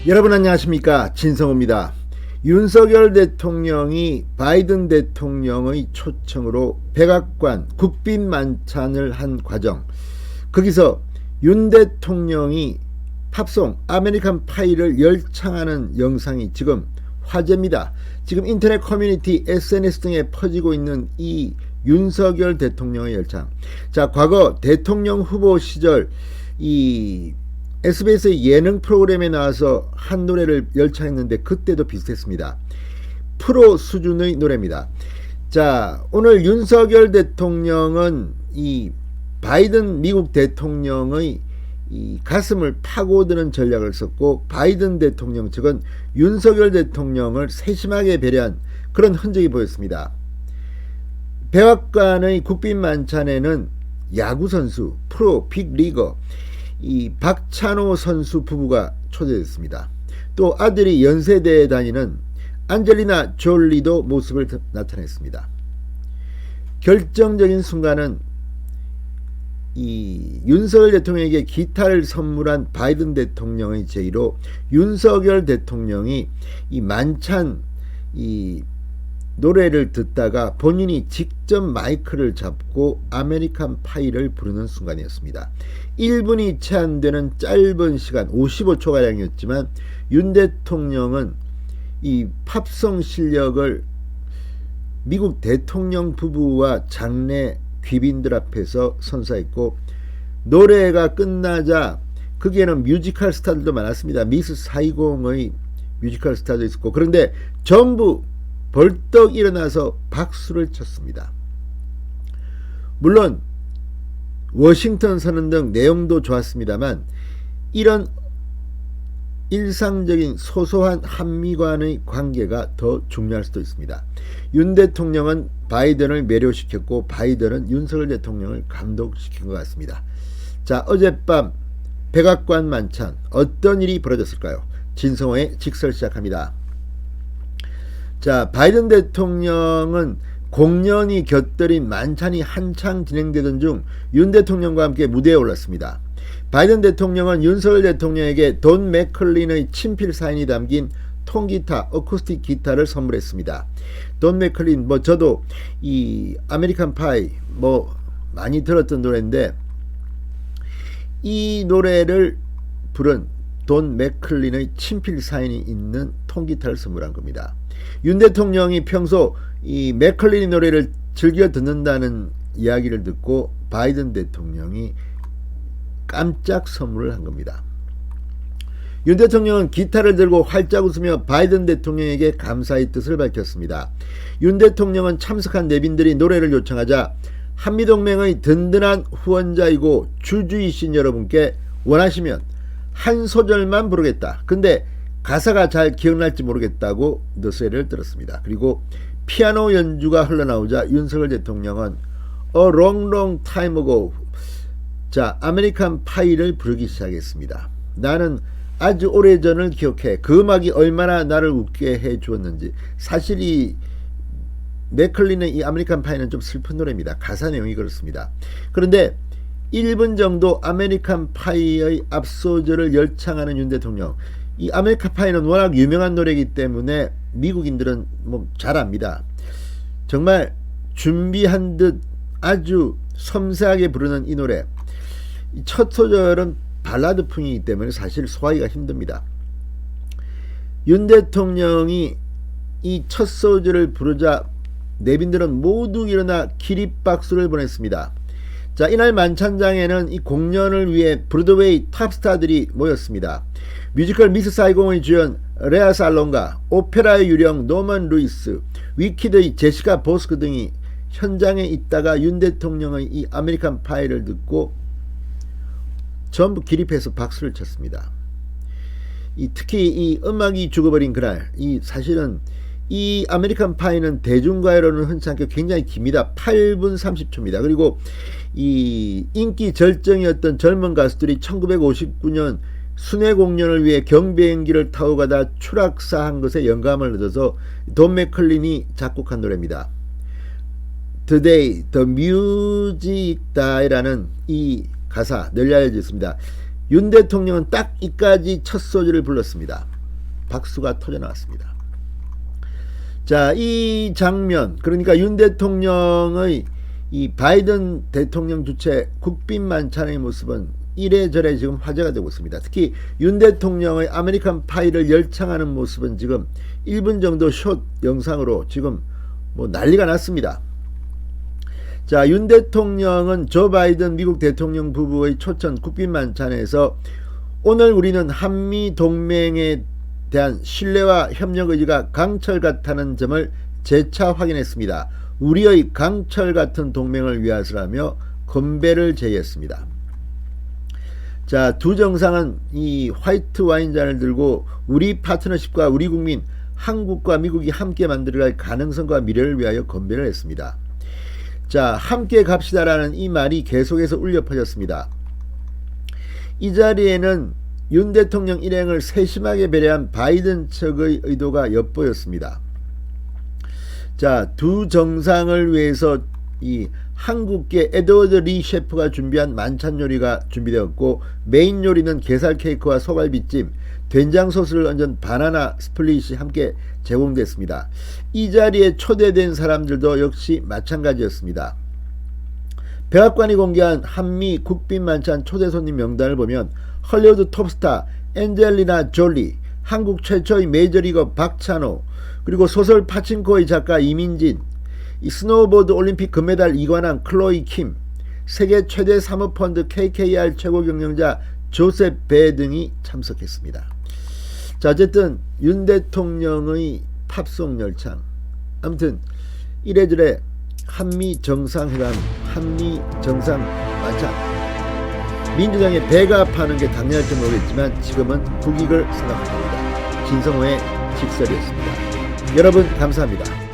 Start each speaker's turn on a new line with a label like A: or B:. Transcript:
A: 여러분 안녕하십니까, 진성호입니다. 윤석열 대통령이 바이든 대통령의 초청으로 백악관 국빈 만찬을 한 과정, 거기서 윤 대통령이 팝송 아메리칸 파이를 열창하는 영상이 지금 화제입니다. 지금 인터넷 커뮤니티 SNS 등에 퍼지고 있는 이 윤석열 대통령의 열창. 자, 과거 대통령 후보 시절 이 SBS의 예능 프로그램에 나와서 한 노래를 열창했는데 그때도 비슷했습니다. 프로 수준의 노래입니다. 자, 오늘 윤석열 대통령은 이 바이든 미국 대통령의 이 가슴을 파고드는 전략을 썼고, 바이든 대통령 측은 윤석열 대통령을 세심하게 배려한 그런 흔적이 보였습니다. 백악관의 국빈 만찬에는 야구 선수, 프로 빅리거 이 박찬호 선수 부부가 초대됐습니다. 또 아들이 연세대에 다니는 안젤리나 졸리도 모습을 나타냈습니다. 결정적인 순간은 이 윤석열 대통령에게 기타를 선물한 바이든 대통령의 제의로 윤석열 대통령이 이 만찬 이 노래를 듣다가 본인이 직접 마이크를 잡고 아메리칸 파이를 부르는 순간이었습니다. 1분이 채 안 되는 짧은 시간, 55초가량이었지만 윤 대통령은 이 팝송 실력을 미국 대통령 부부와 장례 귀빈들 앞에서 선사했고, 노래가 끝나자 거기에는 뮤지컬 스타들도 많았습니다. 미스 사이공의 뮤지컬 스타도 있었고, 그런데 전부 벌떡 일어나서 박수를 쳤습니다. 물론 워싱턴 선언 등 내용도 좋았습니다만 이런 일상적인 소소한 한미 간의 관계가 더 중요할 수도 있습니다. 윤 대통령은 바이든을 매료시켰고 바이든은 윤석열 대통령을 감동시킨 것 같습니다. 자, 어젯밤 백악관 만찬 어떤 일이 벌어졌을까요? 진성호의 직설 시작합니다. 자, 바이든 대통령은 공연이 곁들인 만찬이 한창 진행되던 중 윤 대통령과 함께 무대에 올랐습니다. 바이든 대통령은 윤석열 대통령에게 돈 맥클린의 친필 사인이 담긴 통기타, 어쿠스틱 기타를 선물했습니다. 돈 맥클린, 저도 이 아메리칸 파이 많이 들었던 노래인데, 이 노래를 부른 돈 맥클린의 친필 사인이 있는 통기타를 선물한 겁니다. 윤 대통령이 평소 이 맥클린의 노래를 즐겨 듣는다는 이야기를 듣고 바이든 대통령이 깜짝 선물을 한 겁니다. 윤 대통령은 기타를 들고 활짝 웃으며 바이든 대통령에게 감사의 뜻을 밝혔습니다. 윤 대통령은 참석한 내빈들이 노래를 요청하자 한미동맹의 든든한 후원자이고 주주이신 여러분께 원하시면 한 소절만 부르겠다. 근데 가사가 잘 기억날지 모르겠다고 너스레를 들었습니다. 그리고 피아노 연주가 흘러나오자 윤석열 대통령은 A long long time ago, 자, 아메리칸 파이를 부르기 시작했습니다. 나는 아주 오래전을 기억해. 그 음악이 얼마나 나를 웃게 해 주었는지. 사실 이 맥클린의 이 아메리칸 파이는 좀 슬픈 노래입니다. 가사 내용이 그렇습니다. 그런데 1분 정도 아메리칸 파이의 앞소절을 열창하는 윤 대통령. 이 아메리칸 파이는 워낙 유명한 노래이기 때문에 미국인들은 잘 압니다. 정말 준비한 듯 아주 섬세하게 부르는 이 노래. 첫 소절은 발라드풍이기 때문에 사실 소화하기가 힘듭니다. 윤 대통령이 이 첫 소절을 부르자 내빈들은 모두 일어나 기립박수를 보냈습니다. 자, 이날 만찬장에는 이 공연을 위해 브로드웨이 탑스타들이 모였습니다. 뮤지컬 미스 사이공의 주연 레아 살롱가, 오페라의 유령 노먼 루이스, 위키드의 제시카 보스크 등이 현장에 있다가 윤 대통령의 이 아메리칸 파이를 듣고 전부 기립해서 박수를 쳤습니다. 특히 이 음악이 죽어버린 그날, 사실은 이 아메리칸 파이는 대중가요로는 흔치 않게 굉장히 깁니다. 8분 30초입니다. 그리고 이 인기 절정이었던 젊은 가수들이 1959년 순회 공연을 위해 경비행기를 타고 가다 추락사한 것에 영감을 얻어서 돈 맥클린이 작곡한 노래입니다. Today the music die라는 이 가사 널리 알려져 있습니다. 윤 대통령은 딱 이까지 첫 소절을 불렀습니다. 박수가 터져 나왔습니다. 자, 이 장면, 그러니까 윤 대통령의 이 바이든 대통령 주최 국빈 만찬의 모습은 이래저래 지금 화제가 되고 있습니다. 특히 윤 대통령의 아메리칸 파이를 열창하는 모습은 지금 1분 정도 숏 영상으로 지금 뭐 난리가 났습니다. 자, 윤 대통령은 조 바이든 미국 대통령 부부의 초청 국빈 만찬에서 오늘 우리는 한미 동맹에 대한 신뢰와 협력 의지가 강철 같다는 점을 재차 확인했습니다. 우리의 강철 같은 동맹을 위하서라며 건배를 제의했습니다. 자, 두 정상은 이 화이트 와인잔을 들고 우리 파트너십과 우리 국민 한국과 미국이 함께 만들어갈 가능성과 미래를 위하여 건배를 했습니다. 자, 함께 갑시다라는 이 말이 계속해서 울려 퍼졌습니다. 이 자리에는 윤 대통령 일행을 세심하게 배려한 바이든 측의 의도가 엿보였습니다. 자, 두 정상을 위해서 이 한국계 에드워드 리 셰프가 준비한 만찬 요리가 준비되었고, 메인 요리는 게살 케이크와 소갈비찜, 된장 소스를 얹은 바나나 스플릿이 함께 제공됐습니다. 이 자리에 초대된 사람들도 역시 마찬가지였습니다. 백악관이 공개한 한미 국빈 만찬 초대 손님 명단을 보면 헐리우드 톱스타 엔젤리나 졸리, 한국 최초의 메이저리거 박찬호, 그리고 소설 파친코의 작가 이민진, 이 스노우보드 올림픽 금메달 이관왕 클로이 킴, 세계 최대 사모펀드 KKR 최고 경영자 조셉 배 등이 참석했습니다. 자, 어쨌든 윤 대통령의 팝송 열창, 아무튼 이래저래 한미 정상회담, 한미 정상 만찬, 민주당의 배가 아파하는 게 당연할지 모르겠지만 지금은 국익을 생각합니다. 진성호의 직설이었습니다. 여러분 감사합니다.